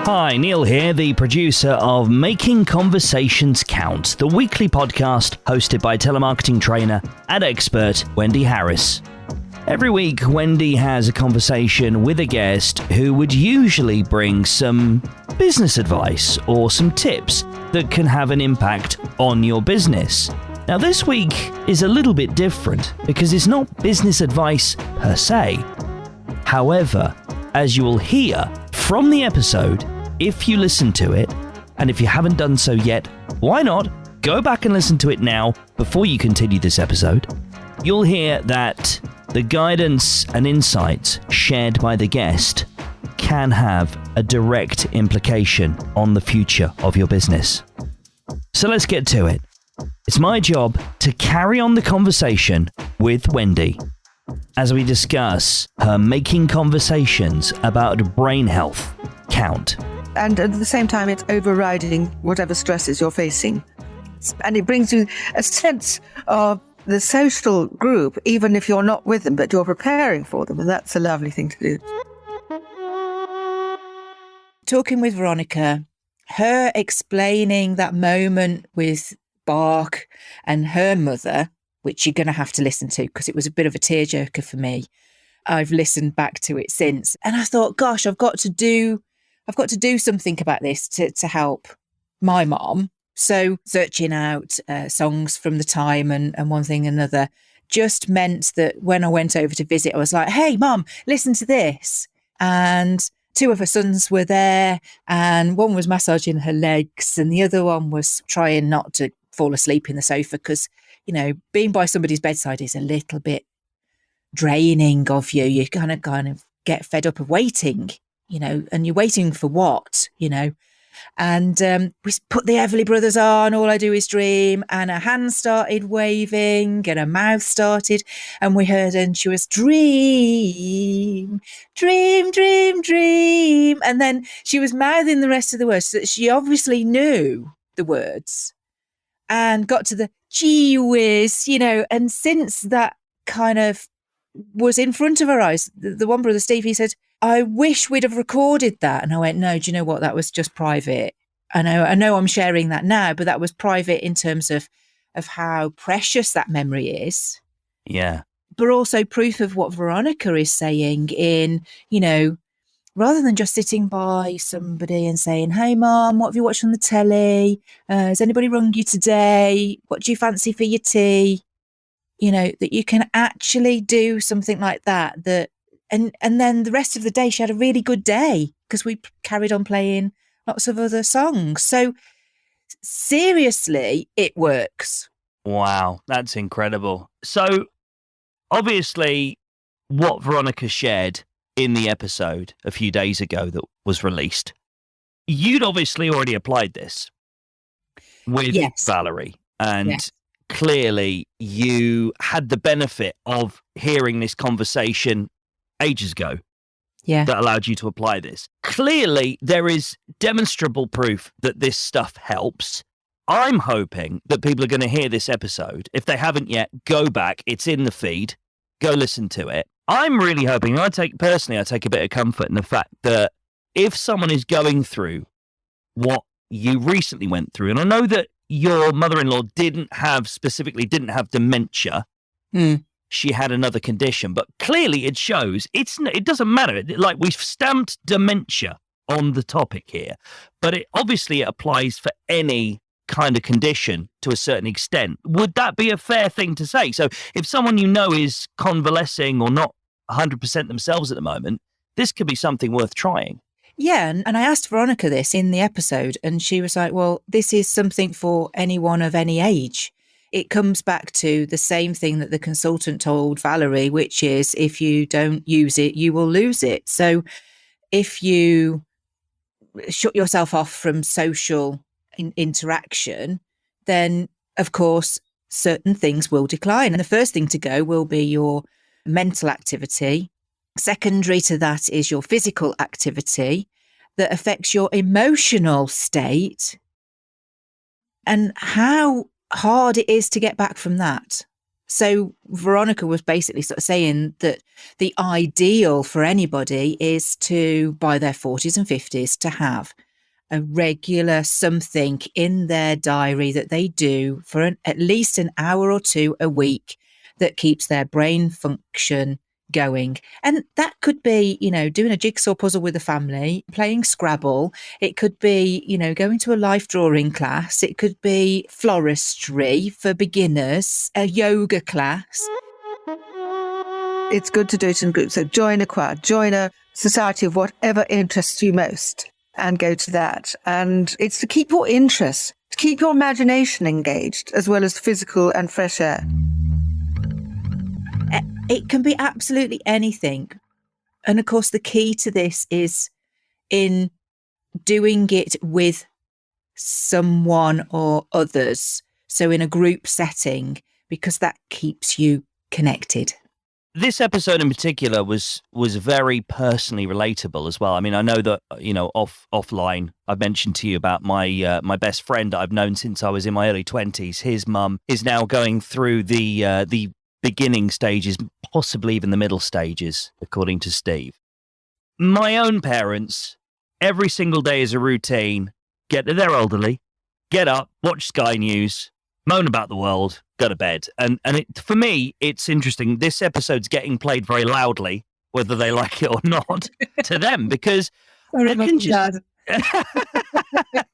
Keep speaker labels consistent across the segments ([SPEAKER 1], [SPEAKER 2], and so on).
[SPEAKER 1] Hi, Neal here, the producer of Making Conversations Count, the weekly podcast hosted by telemarketing trainer and expert Wendy Harris. Every week, Wendy has a conversation with a guest who would usually bring some business advice or some tips that can have an impact on your business. Now, this week is a little bit different because it's not business advice per se. However, as you will hear from the episode, if you listen to it, and if you haven't done so yet, why not go back and listen to it now before you continue this episode? You'll hear that the guidance and insights shared by the guest can have a direct implication on the future of your business. So let's get to it. It's my job to carry on the conversation with Wendy as we discuss her Making Conversations about Brain Health Count.
[SPEAKER 2] And at the same time, it's overriding whatever stresses you're facing. And it brings you a sense of the social group, even if you're not with them, but you're preparing for them. And that's a lovely thing to do.
[SPEAKER 3] Talking with Veronica, her explaining that moment with Bark and her mother, which you're going to have to listen to because it was a bit of a tearjerker for me. I've listened back to it since. And I thought, gosh, I've got to do something about this to help my mom. So searching out songs from the time and one thing and another just meant that when I went over to visit, I was like, hey, Mum, listen to this. And two of her sons were there and one was massaging her legs and the other one was trying not to fall asleep in the sofa because, you know, being by somebody's bedside is a little bit draining of you. You kind of get fed up of waiting, you know, and you're waiting for what, you know. And we put the Everly Brothers on, All I Do Is Dream, and her hands started waving and her mouth started, and we heard, and she was dream, dream, dream, dream. And then she was mouthing the rest of the words so that she obviously knew the words and got to the gee whiz, you know. And since that kind of was in front of her eyes, the one brother, Steve, he said, I wish we'd have recorded that. And I went, no, do you know what? That was just private. I know I'm sharing that now, but that was private in terms of how precious that memory is.
[SPEAKER 1] Yeah.
[SPEAKER 3] But also proof of what Veronica is saying in, you know, rather than just sitting by somebody and saying, hey, Mom, what have you watched on the telly? Has anybody rung you today? What do you fancy for your tea? You know, that you can actually do something like that. And then the rest of the day, she had a really good day because we carried on playing lots of other songs. So seriously, it works.
[SPEAKER 1] Wow, that's incredible. So obviously what Veronica shared in the episode a few days ago that was released, you'd obviously already applied this with Valerie. And clearly you had the benefit of hearing this conversation ages ago that allowed you to apply this. Clearly, there is demonstrable proof that this stuff helps. I'm hoping that people are going to hear this episode. If they haven't yet, go back. It's in the feed. Go listen to it. I'm really hoping, I take a bit of comfort in the fact that if someone is going through what you recently went through, and I know that your mother-in-law didn't have dementia. She had another condition, but clearly it shows it doesn't matter. Like, we've stamped dementia on the topic here, but it obviously applies for any kind of condition to a certain extent. Would that be a fair thing to say? So if someone you know is convalescing or not 100% themselves at the moment, this could be something worth trying.
[SPEAKER 3] Yeah, and I asked Veronica this in the episode, and she was like, well, this is something for anyone of any age. It comes back to the same thing that the consultant told Valerie, which is if you don't use it, you will lose it. So if you shut yourself off from social interaction, then, of course, certain things will decline. And the first thing to go will be your mental activity. Secondary to that is your physical activity that affects your emotional state. And how hard it is to get back from that. So Veronica was basically sort of saying that the ideal for anybody is to, by their 40s and 50s, to have a regular something in their diary that they do for at least an hour or two a week that keeps their brain function going. And that could be, doing a jigsaw puzzle with the family, playing Scrabble. It could be, going to a life drawing class. It could be floristry for beginners, a yoga class.
[SPEAKER 2] It's good to do it in groups. So join a choir, join a society of whatever interests you most, and go to that. And it's to keep your interest, to keep your imagination engaged, as well as physical and fresh air.
[SPEAKER 3] It can be absolutely anything. And of course, the key to this is in doing it with someone or others. So in a group setting, because that keeps you connected.
[SPEAKER 1] This episode in particular was very personally relatable as well. I mean, I know that, offline, I mentioned to you about my best friend that I've known since I was in my early 20s. His mum is now going through the beginning stages, possibly even the middle stages, according to Steve. My own parents, every single day is a routine. They're elderly, get up, watch Sky News, moan about the world, go to bed. And for me, it's interesting. This episode's getting played very loudly, whether they like it or not, to them, because they can just...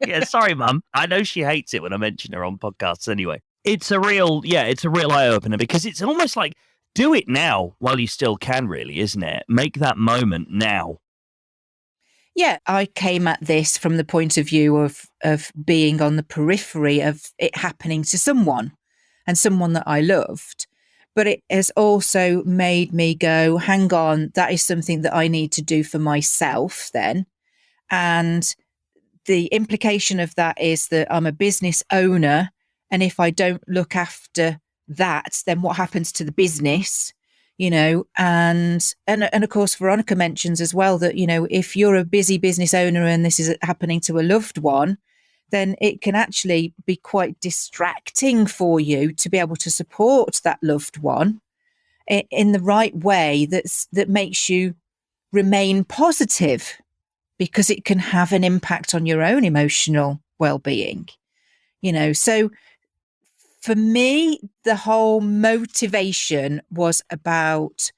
[SPEAKER 1] Yeah, sorry, Mum. I know she hates it when I mention her on podcasts anyway. It's a real eye-opener, because it's almost like, do it now while you still can, really, isn't it? Make that moment now.
[SPEAKER 3] Yeah, I came at this from the point of view of being on the periphery of it happening to someone, and someone that I loved. But it has also made me go, hang on, that is something that I need to do for myself then. And the implication of that is that I'm a business owner. And if I don't look after that, then what happens to the business? And of course, Veronica mentions as well that, if you're a busy business owner and this is happening to a loved one, then it can actually be quite distracting for you to be able to support that loved one in the right way that makes you remain positive, because it can have an impact on your own emotional well-being. So for me, the whole motivation was about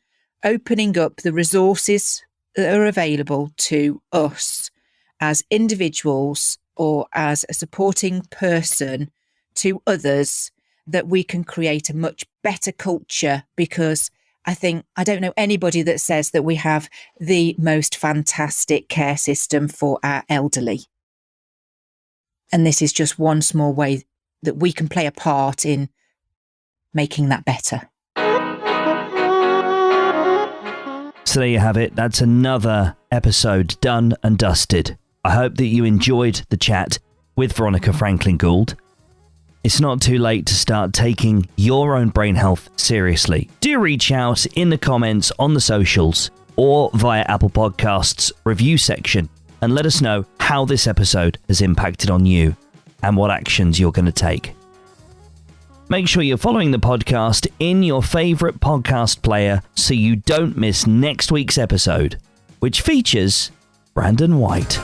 [SPEAKER 3] opening up the resources that are available to us as individuals or as a supporting person to others, that we can create a much better culture, because I don't know anybody that says that we have the most fantastic care system for our elderly. And this is just one small way that we can play a part in making that better.
[SPEAKER 1] So there you have it. That's another episode done and dusted. I hope that you enjoyed the chat with Veronica Franklin Gould. It's not too late to start taking your own brain health seriously. Do reach out in the comments on the socials or via Apple Podcasts review section and let us know how this episode has impacted on you and what actions you're going to take. Make sure you're following the podcast in your favourite podcast player so you don't miss next week's episode, which features Brandon White.